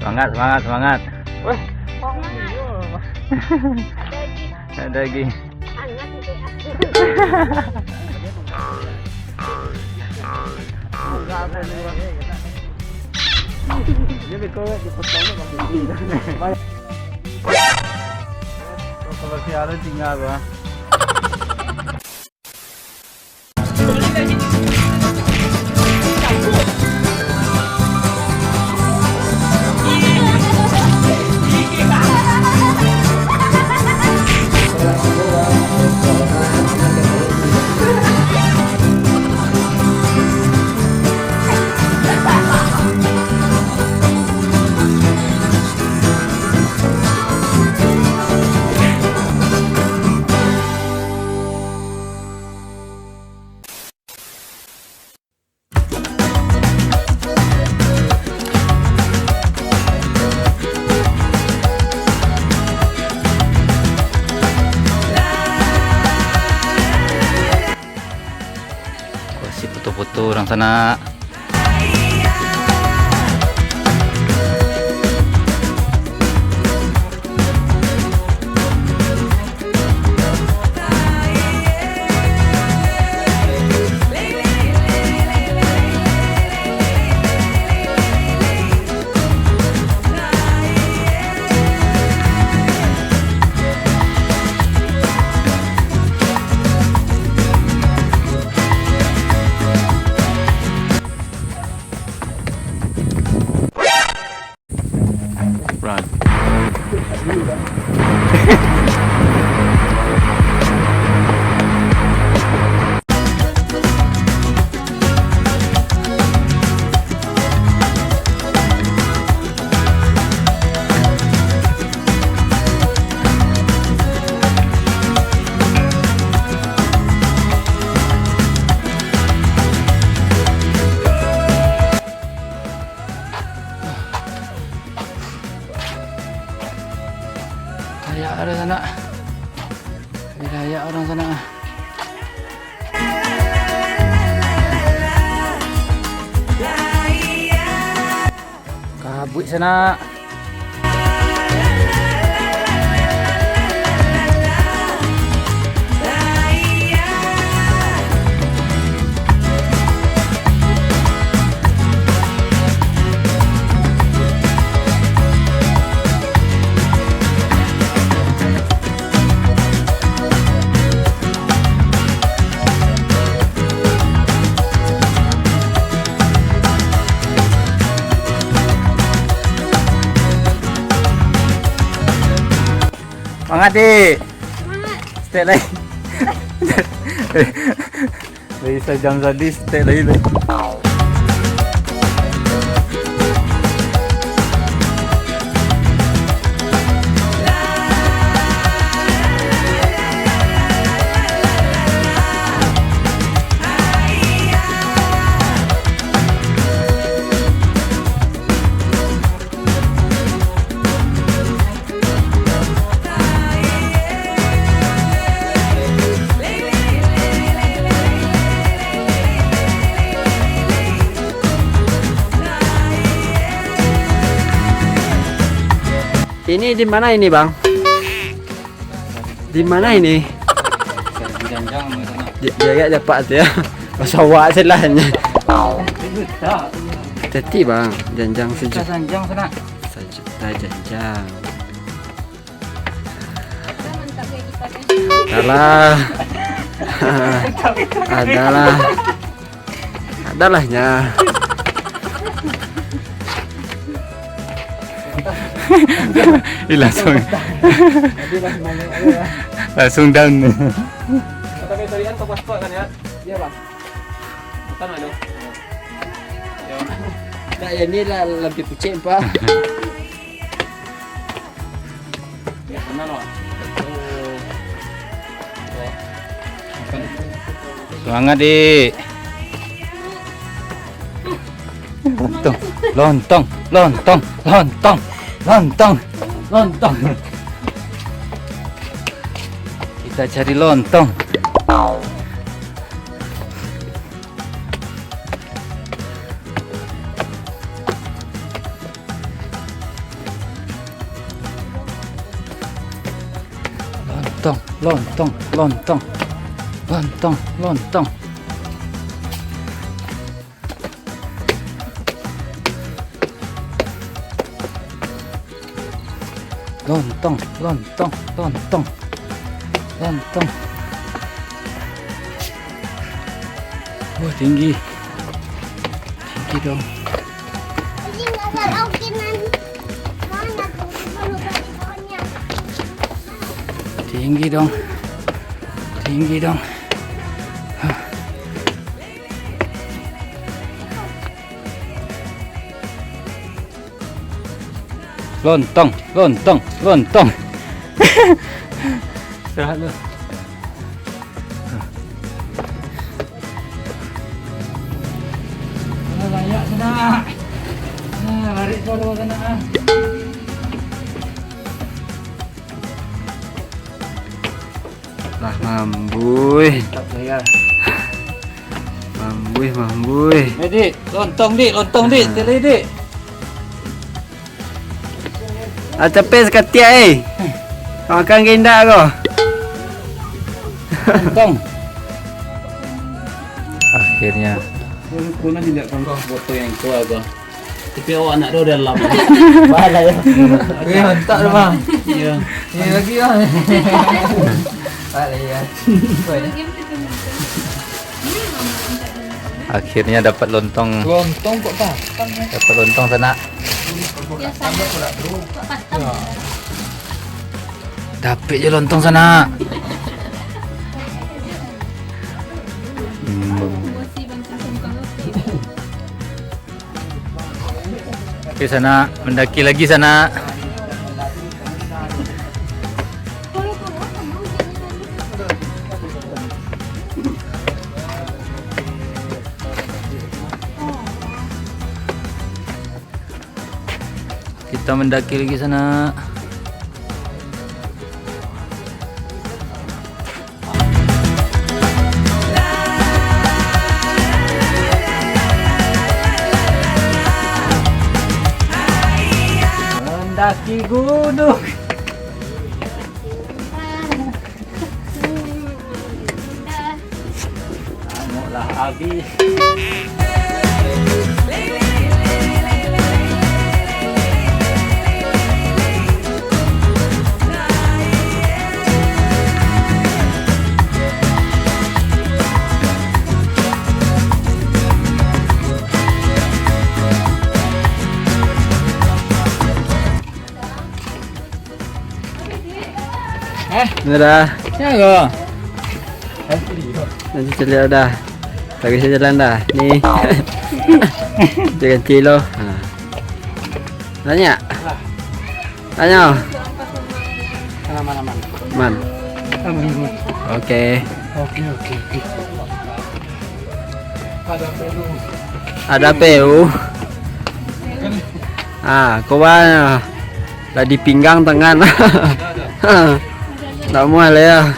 Semangat, semangat, semangat. Wah, Ada lagi. Kalau siaran tinggal gua. Foto-foto orang sana. Run. Kayak ada sana. Kayak orang sana. Kabut sana. Semangat dik. Semangat. Stay lagi. Dari sejam tadi stay lagi. Ini di mana ini, Bang? Di mana ini? Jaga dapat ya. Pesawat selahnya. Teti, Bang. Janjang sejuk. Janjang sana. Janjang. Adalah. Adalahnya. Langsung down. Tapi tarian to paspor kan ya? Iya, Bang. Bukan mana? Nah, ya ini lah lebih kucing, Pak. Ya, mana loh? Semangat dik. Lontong, lontong, lontong, lontong, lontong, lontong. Kita cari lontong. lontong, lontong, lontong, lontong, lontong. Lontong, lontong, lontong, lontong. Wah, tinggi. Tinggi dong. Ini nggak laukinan. Mana tuh baru pohonnya? Tinggi dong. Tinggi dong. Hah. Lontong, lontong, lontong. Serah lu. Layak sana. Lari dulu sana. Lah mambuy. Tak saya. Mambuy. Dik, lontong dik, teli dik. Capek sekatia Kau makan ginda kau. Lontong. Akhirnya. Kuna tidak kau foto yang tua kau. Tapi awak anak dia dalam. Bahala ya. Hentak tu bang. Ya. Ni lagi lah. Bahala ya. Akhirnya dapat lontong. Lontong kok tak? Dapat lontong sana. Dapat je lontong sana. Oke sana, mendaki lagi sana. Kita mendaki lagi sana. Mendaki gunung. Tengoklah habis. Dah. Siapa? Nanti celia dah. Bagi saya jalan dah. Ni. Jangan kilo. Tanya. Tanya. Mana-mana. Man. Okey. Okey. Ada PU. Kau mana? Dah di pinggang tangan. Tak mual ya.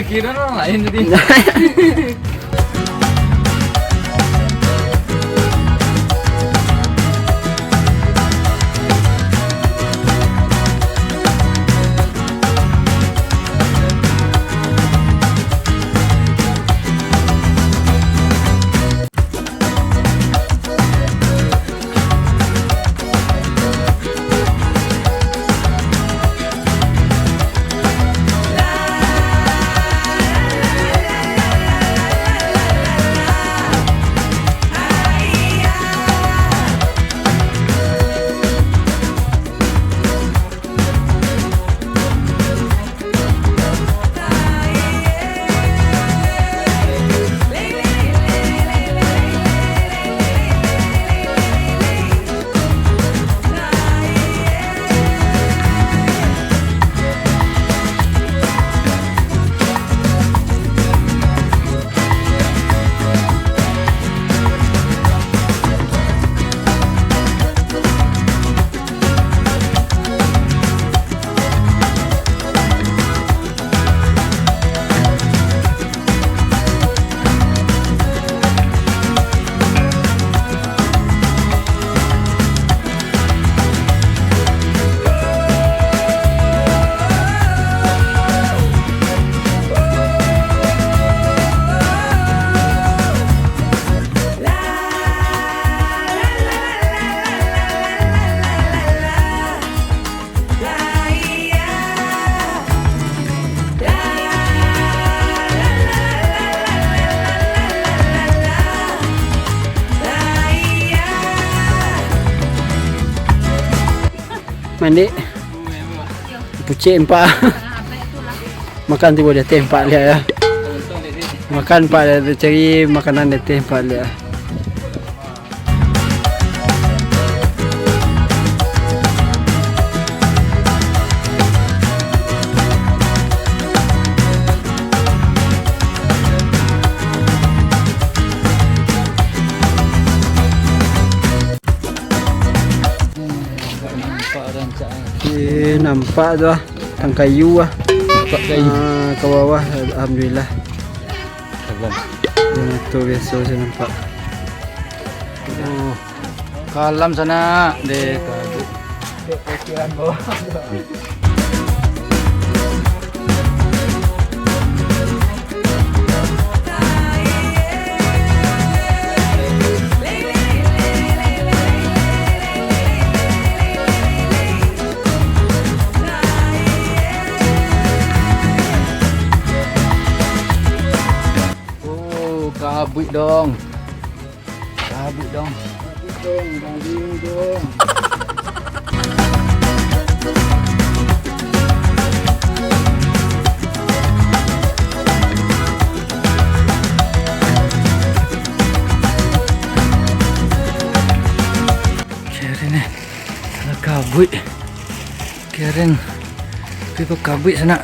Kira orang lain tadi. mandi. Pucik empat. Makan tu boleh teh empat lihat ya. Makan empat dia cari makanan dia teh empat lihat. Nampak tu tang kayu nampak kayu ke bawah. Alhamdulillah. Yang tu biasa saya nampak. Kalam sana dek. Pikiran bawah. Kabut dong. Kabut dong. Kabut dong. Keren ni. Sana kabut. Keren. Pergi kabut sana.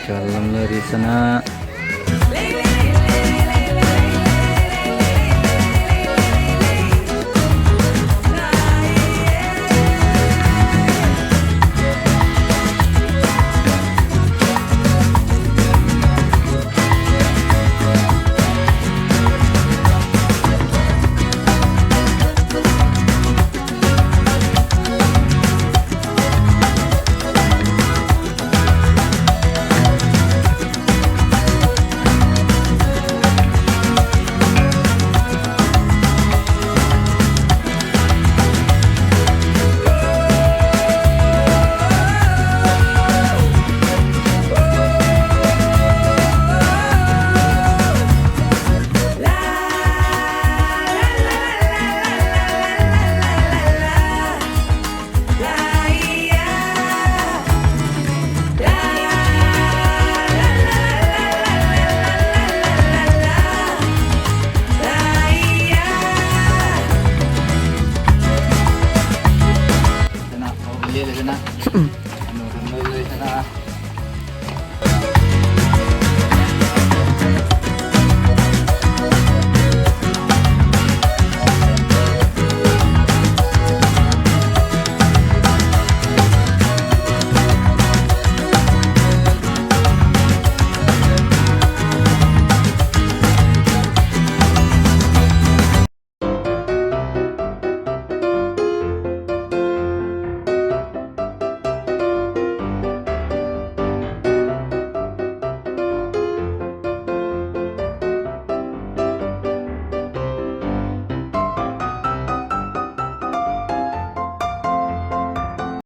Kalamnya di sana. Sana.